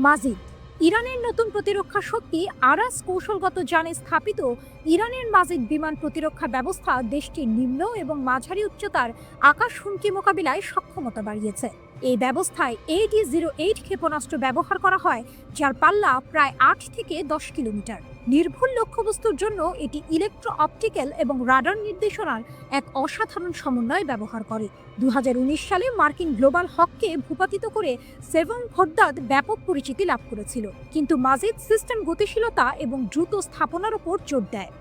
মাজিদ ইরানের নতুন প্রতিরক্ষা শক্তি আরাস কৌশলগত যানে স্থাপিত ইরানের মাজিদ বিমান প্রতিরক্ষা ব্যবস্থা দেশটির নিম্ন এবং মাঝারি উচ্চতার আকাশ হুমকি মোকাবিলায় সক্ষমতা বাড়িয়েছে। এই ব্যবস্থায় AD-08 ক্ষেপণাস্ত্র ব্যবহার করা হয়, যার পাল্লা প্রায় 8 থেকে 10 কিলোমিটার। নির্ভুল লক্ষ্যবস্তুর জন্য এটি ইলেকট্রো অপটিক্যাল এবং রাডার নির্দেশনার এক অসাধারণ সমন্বয় ব্যবহার করে। 2019 সালে মার্কিন গ্লোবাল হককে ভূপাতিত করে সেভন ভোদ্দাদ ব্যাপক পরিচিতি লাভ করেছিল, কিন্তু মাজিদ সিস্টেম গতিশীলতা এবং দ্রুত স্থাপনার উপর জোর দেয়।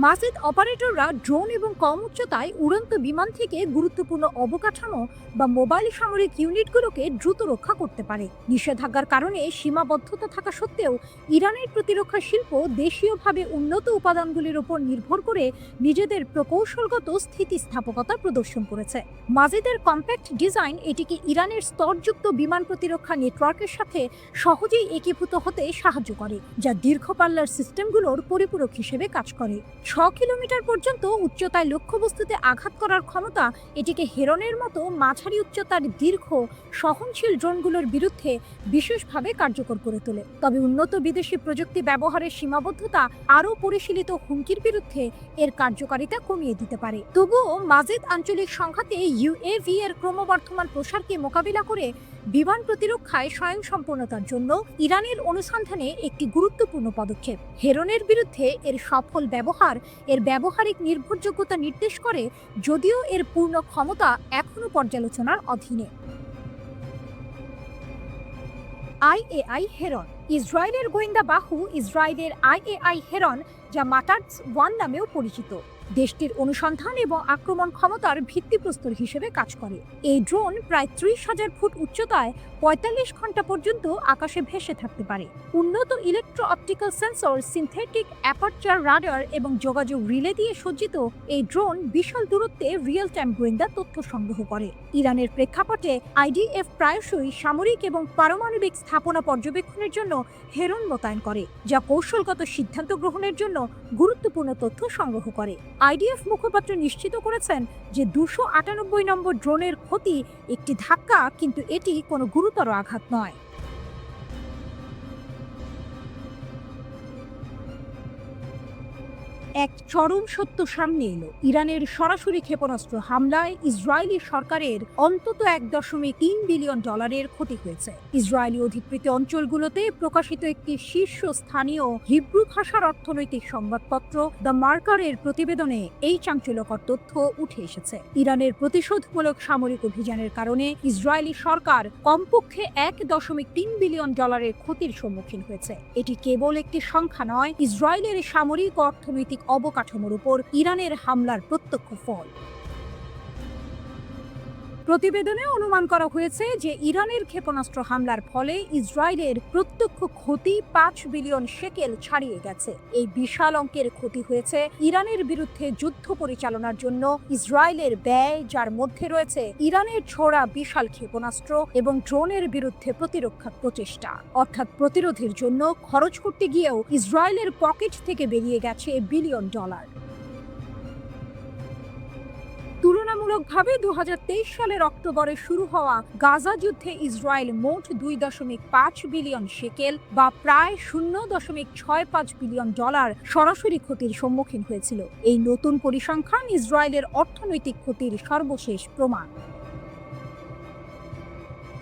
মাজিদ অপারেটররা ড্রোন এবং কম উচ্চতায় উড়ন্ত বিমান থেকে গুরুত্বপূর্ণ অবকাঠামো বা মোবাইল সামরিক ইউনিটগুলোকে দ্রুত রক্ষা করতে পারে। নিষেধাজ্ঞার কারণে সীমাবদ্ধতা থাকা সত্ত্বেও ইরানের প্রতিরক্ষা শিল্প দেশীয়ভাবে উন্নত উপাদানগুলির উপর নির্ভর করে নিজেদের প্রকৌশলগত স্থিতিস্থাপকতা প্রদর্শন করেছে। মাজিদের কম্প্যাক্ট ডিজাইন এটিকে ইরানের স্তরযুক্ত বিমান প্রতিরক্ষা নেটওয়ার্কের সাথে সহজেই একীভূত হতে সাহায্য করে, যা দীর্ঘ পাল্লার সিস্টেমগুলোর পরিপূরক হিসেবে কাজ করে। 6 কিলোমিটার পর্যন্ত উচ্চতায় লক্ষ্যবস্তুতে আঘাত করার ক্ষমতা এটিকে হেরনের মতো মাঝারি উচ্চতার দীর্ঘ সহনশীল ড্রোনগুলোর বিরুদ্ধে বিশেষভাবে কার্যকর করে তোলে। তবে উন্নত বিদেশি প্রযুক্তি ব্যবহারের সীমাবদ্ধতা আরও পরিশীলিত হুমকির বিরুদ্ধে এর কার্যকারিতা কমিয়ে দিতে পারে। তবুও মাজিদ আঞ্চলিক সংঘাতে UAV এর ক্রমবর্ধমান প্রসারকে মোকাবিলা করে বিমান প্রতিরক্ষায় স্বয়ংসম্পূর্ণতার জন্য ইরানের অনুসন্ধানে একটি গুরুত্বপূর্ণ পদক্ষেপ। হেরনের বিরুদ্ধে এর সফল ব্যবহার এর ব্যবহারিক নির্ভরযোগ্যতা নির্দেশ করে, যদিও এর পূর্ণ ক্ষমতা এখনও পর্যালোচনার অধীনে। IAI heron. ইসরায়েলের গোয়েন্দা বাহু ইসরায়েলের আইএআই হেরন, যা মাটার্স 1 নামেও পরিচিত, দেশটির অনুসন্ধান এবং আক্রমণ ক্ষমতার ভিত্তিপ্রস্তর হিসেবে কাজ করে। এই ড্রোন প্রায় 30,000 ফুট উচ্চতায় 45 ঘন্টা পর্যন্ত আকাশে ভেসে থাকতে পারে। উন্নত electro optical sensor, synthetic aperture radar এবং যোগাযোগ রিলে দিয়ে সজ্জিত এই ড্রোন বিশাল দূরত্বে রিয়েল টাইম গোয়েন্দা তথ্য সংগ্রহ করে। ইরানের প্রেক্ষাপটে আইডিএফ প্রায়শই সামরিক এবং পারমাণবিক স্থাপনা পর্যবেক্ষণের জন্য হেরন মোতায়েন করে, যা কৌশলগত সিদ্ধান্ত গ্রহণের জন্য গুরুত্বপূর্ণ তথ্য সংগ্রহ করে। আইডিএফ মুখপাত্র নিশ্চিত করেছেন যে 298 নম্বর ড্রোনের ক্ষতি একটি ধাক্কা, কিন্তু এটি কোনো গুরুতর আঘাত নয়। এক চরম সত্য সামনে এলো। ইরানের সরাসরি ক্ষেপণাস্ত্র হামলায় ইসরায়েলি সরকারের অন্তত $1.3 বিলিয়ন ক্ষতি হয়েছে। ইসরায়েলি অধিকৃত অঞ্চলগুলোতে প্রকাশিত একটি শীর্ষস্থানীয় হিব্রু ভাষার অর্থনৈতিক সংবাদপত্র দ্য মার্কারের প্রতিবেদনে এই চাঞ্চল্যকর তথ্য উঠে এসেছে। ইরানের প্রতিশোধমূলক সামরিক অভিযানের কারণে ইসরায়েলি সরকার কমপক্ষে $1.3 বিলিয়ন ক্ষতির সম্মুখীন হয়েছে। এটি কেবল একটি সংখ্যা নয়, ইসরায়েলের সামরিক ও অর্থনৈতিক অবকাঠামোর উপর ইরানের হামলার প্রত্যক্ষ ফল। প্রতিবেদনে অনুমান করা হয়েছে যে ইরানের ক্ষেপণাস্ত্র হামলার ফলে ইসরায়েলের প্রত্যক্ষ ক্ষতি 5 বিলিয়ন শেকেল ছাড়িয়ে গেছে। এই বিশাল অঙ্কের ক্ষতি হয়েছে ইরানের বিরুদ্ধে যুদ্ধ পরিচালনার জন্য ইসরায়েলের ব্যয়, যার মধ্যে রয়েছে ইরানের ছোড়া বিশাল ক্ষেপণাস্ত্র এবং ড্রোনের বিরুদ্ধে প্রতিরক্ষা প্রচেষ্টা। অর্থাৎ প্রতিরোধের জন্য খরচ করতে গিয়েও ইসরায়েলের পকেট থেকে বেরিয়ে গেছে বিলিয়ন ডলার। তুলনামূলকভাবে 2023 সালের অক্টোবরে শুরু হওয়া গাজা যুদ্ধে ইসরায়েল মোট 2.5 বিলিয়ন শেকেল বা প্রায় $0.65 বিলিয়ন সরাসরি ক্ষতির সম্মুখীন হয়েছিল। এই নতুন পরিসংখ্যান ইসরায়েলের অর্থনৈতিক ক্ষতির সর্বশেষ প্রমাণ।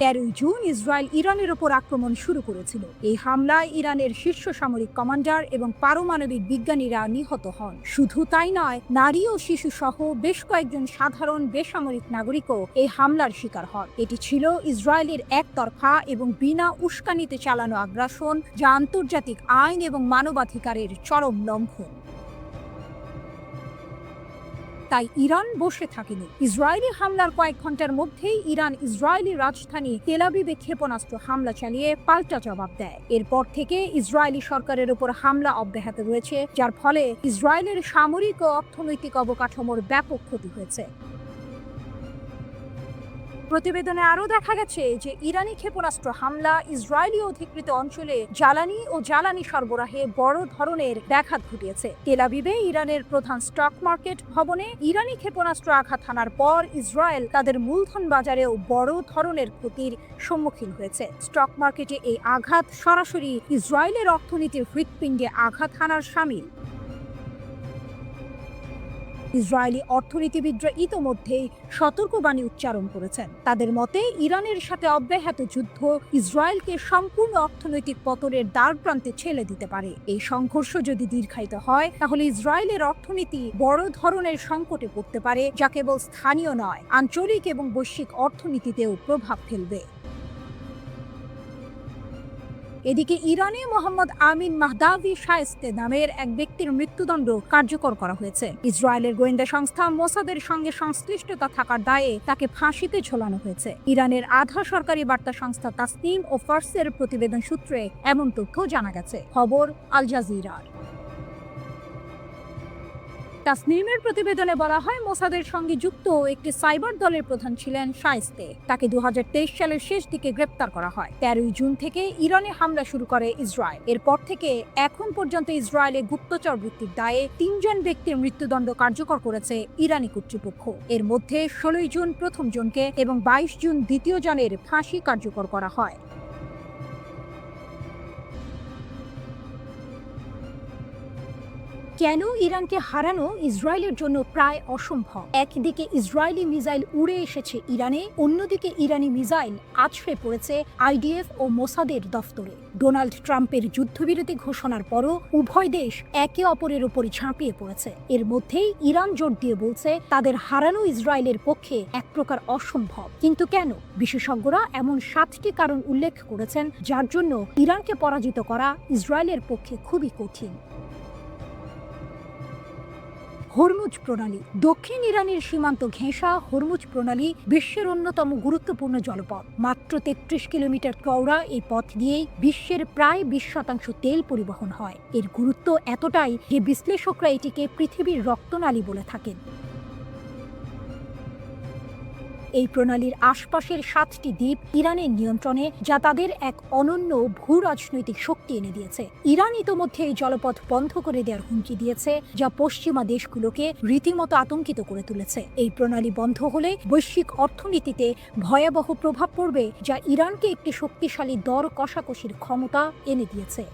13 জুন ইসরায়েল ইরানের ওপর আক্রমণ শুরু করেছিল। এই হামলায় ইরানের শীর্ষ সামরিক কমান্ডার এবং পারমাণবিক বিজ্ঞানীরা নিহত হন। শুধু তাই নয়, নারী ও শিশু সহ বেশ কয়েকজন সাধারণ বেসামরিক নাগরিকও এই হামলার শিকার হন। এটি ছিল ইসরায়েলের একতরফা এবং বিনা উস্কানিতে চালানো আগ্রাসন, যা আন্তর্জাতিক আইন এবং মানবাধিকারের চরম লঙ্ঘন। তাই ইরান বসে থাকেনি। ইসরায়েলি হামলার কয়েক ঘন্টার মধ্যেই ইরান ইসরায়েলি রাজধানী তেল আবিবে ক্ষেপণাস্ত্র হামলা চালিয়ে পাল্টা জবাব দেয়। এরপর থেকে ইসরায়েলি সরকারের উপর হামলা অব্যাহত রয়েছে, যার ফলে ইসরায়েলের সামরিক ও অর্থনৈতিক অবকাঠামোর ব্যাপক ক্ষতি হয়েছে। প্রতিবেদনে আরও দেখা গেছে যে ইরানি ক্ষেপণাস্ত্র হামলা ইসরায়েলি অধিকৃত অঞ্চলে জ্বালানি ও জ্বালানি সরবরাহে বড় ধরনের ব্যাঘাত ঘটিয়েছে। তেল আবিবে ইরানের প্রধান স্টক মার্কেট ভবনে ইরানি ক্ষেপণাস্ত্র আঘাত হানার পর ইসরায়েল তাদের মূলধন বাজারেও বড় ধরনের ক্ষতির সম্মুখীন হয়েছে। স্টক মার্কেটে এই আঘাত সরাসরি ইসরায়েলের অর্থনীতির হৃৎপিণ্ডে আঘাত হানার শামিল। ইসরায়েলি অর্থনীতিবিদরা ইতোমধ্যেই সতর্কবাণী উচ্চারণ করেছেন। তাদের মতে ইরানের সাথে অব্যাহত যুদ্ধ ইসরায়েলকে সম্পূর্ণ অর্থনৈতিক পতনের দ্বারপ্রান্তে ঠেলে দিতে পারে। এই সংঘর্ষ যদি দীর্ঘায়িত হয়, তাহলে ইসরায়েলের অর্থনীতি বড় ধরনের সংকটে পড়তে পারে, যা কেবল স্থানীয় নয়, আঞ্চলিক এবং বৈশ্বিক অর্থনীতিতেও প্রভাব ফেলবে। এদিকে ইরানে মোহাম্মদ আমিন মাহদাভি শায়েস্তে নামের এক ব্যক্তির মৃত্যুদণ্ড কার্যকর করা হয়েছে। ইসরায়েলের গোয়েন্দা সংস্থা মোসাদের সঙ্গে সংশ্লিষ্টতা থাকার দায়ে তাকে ফাঁসিতে ঝোলানো হয়েছে। ইরানের আধা সরকারি বার্তা সংস্থা তাসনিম ও ফার্সের প্রতিবেদন সূত্রে এমন তথ্য জানা গেছে। খবর আল জাজিরার। তাসনিমের প্রতিবেদনে বলা হয়, মোসাদের সঙ্গে যুক্ত একটি সাইবার দলের প্রধান ছিলেন শায়েস্তে। তাকে 2023 সালের শেষ দিকে গ্রেপ্তার করা হয়। 13 জুন থেকে ইরানে হামলা শুরু করে ইসরায়েল। এরপর থেকে এখন পর্যন্ত ইসরায়েলে গুপ্তচর বৃত্তির দায়ে 3 জন ব্যক্তির মৃত্যুদণ্ড কার্যকর করেছে ইরানি কর্তৃপক্ষ। এর মধ্যে 16 জুন প্রথম জনকে এবং 22 জুন দ্বিতীয় জনের ফাঁসি কার্যকর করা হয়। কেন ইরানকে হারানো ইসরায়েলের জন্য প্রায় অসম্ভব? একদিকে ইসরায়েলি মিসাইল উড়ে এসেছে ইরানে, অন্যদিকে ইরানি মিসাইল আছড়ে পড়েছে আইডিএফ ও মোসাদের দফতরে। ডোনাল্ড ট্রাম্পের যুদ্ধবিরতি ঘোষণার পরও উভয় দেশ একে অপরের উপর ঝাঁপিয়ে পড়েছে। এর মধ্যেই ইরান জোর দিয়ে বলছে তাদের হারানো ইসরায়েলের পক্ষে এক প্রকার অসম্ভব। কিন্তু কেন? বিশেষজ্ঞরা এমন 7টি কারণ উল্লেখ করেছেন যার জন্য ইরানকে পরাজিত করা ইসরায়েলের পক্ষে খুবই কঠিন। হরমুজ প্রণালী। দক্ষিণ ইরানের সীমান্ত ঘেঁষা হরমুজ প্রণালী বিশ্বের অন্যতম গুরুত্বপূর্ণ জলপথ। মাত্র 33 কিলোমিটার চওড়া এই পথ দিয়েই বিশ্বের প্রায় 20% তেল পরিবহন হয়। এর গুরুত্ব এতটাই যে বিশ্লেষকরা এটিকে পৃথিবীর রক্তনালী বলে থাকেন। এই প্রণালীর আশপাশের 7টি দ্বীপ ইরানের নিয়ন্ত্রণে, যা তাদের এক অনন্য ভূ রাজনৈতিক শক্তি এনে দিয়েছে। ইরান ইতোমধ্যে এই জলপথ বন্ধ করে দেওয়ার হুমকি দিয়েছে, যা পশ্চিমা দেশগুলোকে রীতিমতো আতঙ্কিত করে তুলেছে। এই প্রণালী বন্ধ হলে বৈশ্বিক অর্থনীতিতে ভয়াবহ প্রভাব পড়বে, যা ইরানকে একটি শক্তিশালী দর কষাকষির ক্ষমতা এনে দিয়েছে।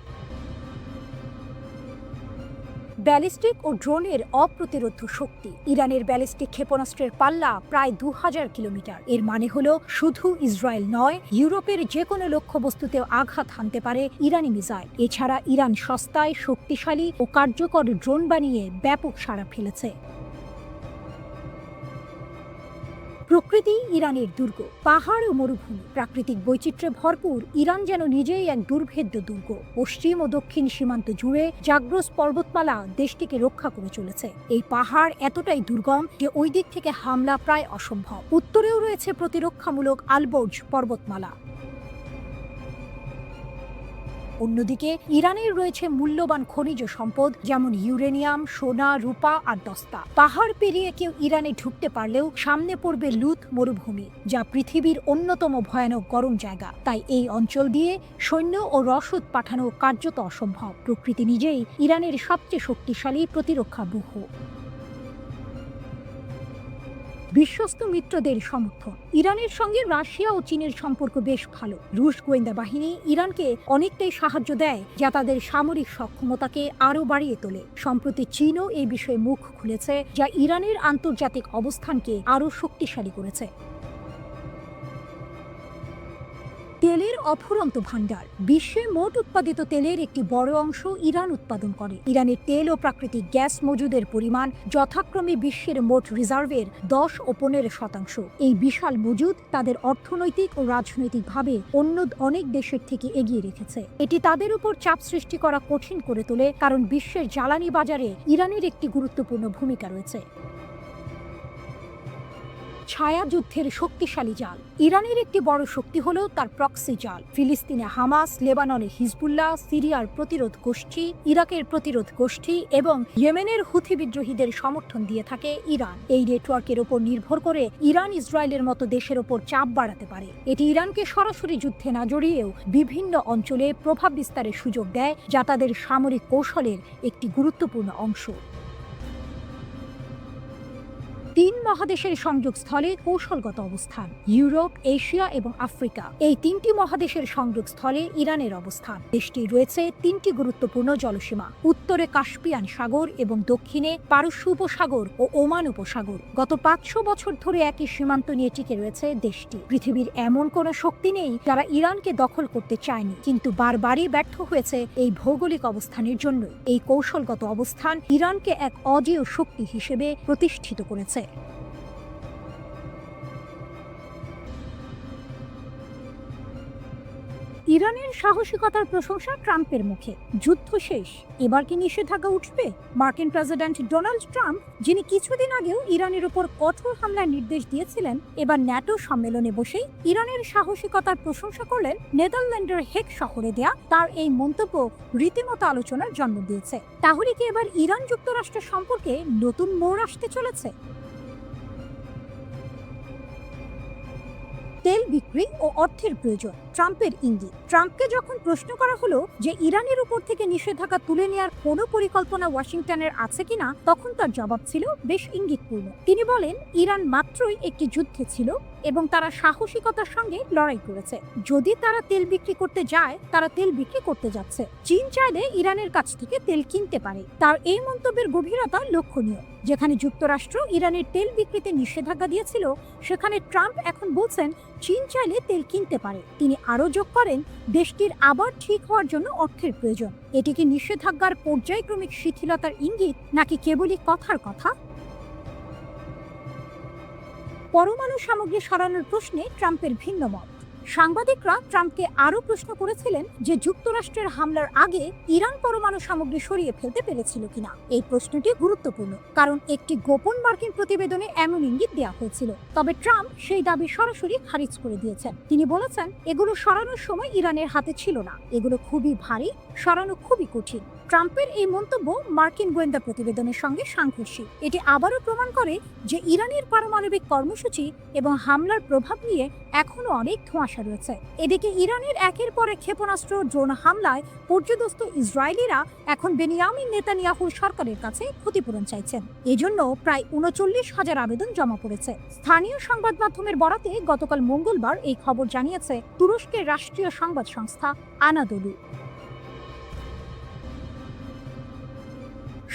ব্যালিস্টিক ও ড্রোনের অপ্রতিরোধ্য শক্তি। ইরানের ব্যালিস্টিক ক্ষেপণাস্ত্রের পাল্লা প্রায় 2000 কিলোমিটার। এর মানে হলো শুধু ইসরায়েল নয়, ইউরোপের যে কোনো লক্ষ্যবস্তুতেও আঘাত হানতে পারে ইরানি মিসাইল। এছাড়া ইরান সস্তায়, শক্তিশালী ও কার্যকর ড্রোন বানিয়ে ব্যাপক সাড়া ফেলেছে। প্রকৃতি ইরানের দুর্গ। পাহাড় ও মরুভূমি, প্রাকৃতিক বৈচিত্র্যে ভরপুর ইরান যেন নিজেই এক দুর্ভেদ্য দুর্গ। পশ্চিম ও দক্ষিণ সীমান্ত জুড়ে জাগ্রস পর্বতমালা দেশটিকে রক্ষা করে চলেছে। এই পাহাড় এতটাই দুর্গম যে ওই দিক থেকে হামলা প্রায় অসম্ভব। উত্তরেও রয়েছে প্রতিরক্ষামূলক আলবর্জ পর্বতমালা। অন্যদিকে ইরানের রয়েছে মূল্যবান খনিজ সম্পদ, যেমন ইউরেনিয়াম, সোনা, রূপা আর দস্তা। পাহাড় পেরিয়ে কেউ ইরানে ঢুকতে পারলেও সামনে পড়বে লুত মরুভূমি, যা পৃথিবীর অন্যতম ভয়ানক গরম জায়গা। তাই এই অঞ্চল দিয়ে সৈন্য ও রসদ পাঠানো কার্যত অসম্ভব। প্রকৃতি নিজেই ইরানের সবচেয়ে শক্তিশালী প্রতিরক্ষা ব্যূহ। বিশ্বস্ত মিত্রদের সমর্থন। ইরানের সঙ্গে রাশিয়া ও চীনের সম্পর্ক বেশ ভালো। রুশ গোয়েন্দা বাহিনী ইরানকে অনেকটাই সাহায্য দেয়, যা তাদের সামরিক সক্ষমতাকে আরও বাড়িয়ে তোলে। সম্প্রতি চীনও এই বিষয়ে মুখ খুলেছে, যা ইরানের আন্তর্জাতিক অবস্থানকে আরও শক্তিশালী করেছে। তেলের অফুরন্ত ভাণ্ডার। বিশ্বে মোট উৎপাদিত তেলের একটি বড় অংশ ইরান উৎপাদন করে। ইরানের তেল ও প্রাকৃতিক গ্যাস মজুদের পরিমাণ যথাক্রমে বিশ্বের মোট রিজার্ভের 10 ও 15%। এই বিশাল মজুদ তাদের অর্থনৈতিক ও রাজনৈতিকভাবে অন্য অনেক দেশের থেকে এগিয়ে রেখেছে। এটি তাদের উপর চাপ সৃষ্টি করা কঠিন করে তোলে, কারণ বিশ্বের জ্বালানি বাজারে ইরানের একটি গুরুত্বপূর্ণ ভূমিকা রয়েছে। ছায়াযুদ্ধের শক্তিশালী জাল। ইরানের একটি বড় শক্তি হলো তার প্রক্সি জাল। ফিলিস্তিনে হামাস, লেবাননে হিজবুল্লাহ, সিরিয়ার প্রতিরোধ গোষ্ঠী, ইরাকের প্রতিরোধ গোষ্ঠী এবং ইয়েমেনের হুথি বিদ্রোহীদের সমর্থন দিয়ে থাকে ইরান। এই নেটওয়ার্কের ওপর নির্ভর করে ইরান ইসরায়েলের মতো দেশের ওপর চাপ বাড়াতে পারে। এটি ইরানকে সরাসরি যুদ্ধে না জড়িয়েও বিভিন্ন অঞ্চলে প্রভাব বিস্তারের সুযোগ দেয়, যা তাদের সামরিক কৌশলের একটি গুরুত্বপূর্ণ অংশ। 3 মহাদেশের সংযোগস্থলে কৌশলগত অবস্থান। ইউরোপ, এশিয়া এবং আফ্রিকা, এই 3টি মহাদেশের সংযোগস্থলে ইরানের অবস্থান। দেশটি রয়েছে 3টি গুরুত্বপূর্ণ জলসীমা: উত্তরে কাস্পিয়ান সাগর এবং দক্ষিণে পারস্য উপসাগর ও ওমান উপসাগর। গত 500 বছর ধরে একই সীমান্ত নিয়ে টিকে রয়েছে দেশটি। পৃথিবীর এমন কোনো শক্তি নেই যারা ইরানকে দখল করতে চায়নি, কিন্তু বারবারই ব্যর্থ হয়েছে এই ভৌগোলিক অবস্থানের জন্য। এই কৌশলগত অবস্থান ইরানকে এক অজেয় শক্তি হিসেবে প্রতিষ্ঠিত করেছে। ইরানের সাহসিকতার প্রশংসা ট্রাম্পের মুখে। যুদ্ধ শেষ, এবার কি নিষেধাজ্ঞা উঠবে? মার্কিন প্রেসিডেন্ট ডোনাল্ড ট্রাম্প, যিনি কিছুদিন আগেও ইরানের উপর কঠোর হামলার নির্দেশ দিয়েছিলেন, এবার ন্যাটো সম্মেলনে বসেই ইরানের সাহসিকতার প্রশংসা করলেন। নেদারল্যান্ডের হেগ শহরে দেয়া তার এই মন্তব্য রীতিমতো আলোচনার জন্ম দিয়েছে। তাহলে কি এবার ইরান যুক্তরাষ্ট্রের সম্পর্কে নতুন মোড় আসতে চলেছে? তেল বিক্রি ও অর্থের প্রয়োজন। ট্রাম্পের ইঙ্গিত। ট্রাম্পকে যখন প্রশ্ন করা হলো যে ইরানের উপর থেকে নিষেধাজ্ঞা তুলে নেওয়ার কোনো পরিকল্পনা ওয়াশিংটনের আছে কিনা, তখন তার জবাব ছিল বেশ ইঙ্গিতপূর্ণ। তিনি বলেন, ইরান মাত্রই একটি যুদ্ধে ছিল এবং তারা সাহসিকতার সঙ্গে লড়াই করেছে। যদি তারা তেল বিক্রি করতে যায়, তারা তেল বিক্রি করতে যাচ্ছে। চীন চাইলে ইরানের কাছ থেকে তেল কিনতে পারে। তার এই মন্তব্যের গভীরতা লক্ষণীয়। যেখানে যুক্তরাষ্ট্র ইরানের তেল বিক্রিতে নিষেধাজ্ঞা দিয়েছিল, সেখানে ট্রাম্প এখন বলছেন চীন চাইলে তেল কিনতে পারে। তিনি আরও যোগ করেন, দেশটির আবার ঠিক হওয়ার জন্য অর্থের প্রয়োজন। এটি কি নিষেধাজ্ঞার পর্যায়ক্রমিক শিথিলতার ইঙ্গিত, নাকি কেবলই কথার কথা? পরমাণু সামগ্রী সরানোর প্রশ্নে ট্রাম্পের ভিন্ন মত। সাংবাদিকরা ট্রাম্পকে আরও প্রশ্ন করেছিলেন যে যুক্তরাষ্ট্রের হামলার আগে ইরান পরমাণু সামগ্রী সরিয়ে ফেলতে পেরেছিল কিনা। এই প্রশ্নটি গুরুত্বপূর্ণ, কারণ একটি গোপন মার্কিন প্রতিবেদনে এমন ইঙ্গিত দেওয়া হয়েছিল। তবে ট্রাম্প সেই দাবি সরাসরি খারিজ করে দিয়েছেন। তিনি বলেছেন, এগুলো সরানোর সময় ইরানের হাতে ছিল না, এগুলো খুবই ভারী, সরানো খুবই কঠিন। ট্রাম্পের এই মন্তব্য মার্কিন গোয়েন্দা প্রতিবেদনের সঙ্গে সাংঘর্ষিক। এটি আবারও প্রমাণ করে যে ইরানের পারমাণবিক কর্মসূচি এবং হামলার প্রভাব নিয়ে এখনো অনেক ধোঁয়াশা রয়েছে। এদিকে ইরানের একের পর এক ক্ষেপণাস্ত্র, ড্রোন হামলায় পর্যদস্ত ইসরায়েলিরা এখন বেনিয়ামিন নেতানিয়াহুর সরকারের কাছে ক্ষতিপূরণ চাইছেন। এজন্য প্রায় ৩৯,০০০ আবেদন জমা পড়েছে। স্থানীয় সংবাদ মাধ্যমের বরাতে গতকাল মঙ্গলবার এই খবর জানিয়েছে তুরস্কের রাষ্ট্রীয় সংবাদ সংস্থা আনাদোলু।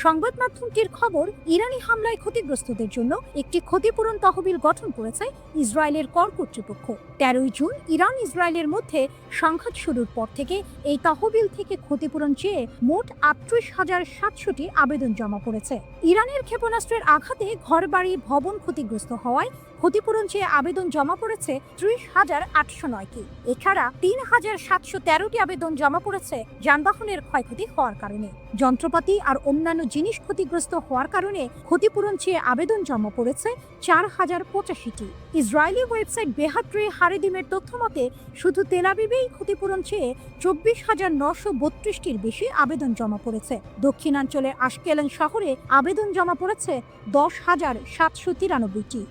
সংবাদ মাধ্যমটির খবর, ইরানি হামলায় ক্ষতিগ্রস্তদের জন্য একটি ক্ষতিপূরণ তহবিল গঠন করেছে ইসরায়েলের কর কর্তৃপক্ষ। ১৩ জুন ইরান ইসরায়েলের মধ্যে সংঘাত শুরুর পর থেকে এই তহবিল থেকে ক্ষতিপূরণ চেয়ে মোট ৩৮,৭০০টি আবেদন জমা পড়েছে। ইরানের ক্ষেপণাস্ত্রের আঘাতে ঘরবাড়ি, ভবন ক্ষতিগ্রস্ত হওয়ায় ক্ষতিপূরণ চেয়ে আবেদন জমা পড়েছে ৩০,৮০৯টি। এছাড়া ৩,৭১৩টি আবেদন জমা পড়েছে যানবাহনের ক্ষয়ক্ষতি হওয়ার কারণে। যন্ত্রপাতি আর অন্যান্য জিনিস ক্ষতিগ্রস্ত হওয়ার কারণে ক্ষতিপূরণ চেয়ে আবেদন জমা পড়েছে ৪,০৮৫টি। ইসরায়েলি ওয়েবসাইট বেহাট্রে হারেদিমের তথ্য মতে শুধু তেল আবিবেই ক্ষতিপূরণ চেয়ে ২৪,৯৩২টির বেশি আবেদন জমা পড়েছে। দক্ষিণাঞ্চলের আশকেলন শহরে আবেদন জমা পড়েছে ১০,৭৯৩টি।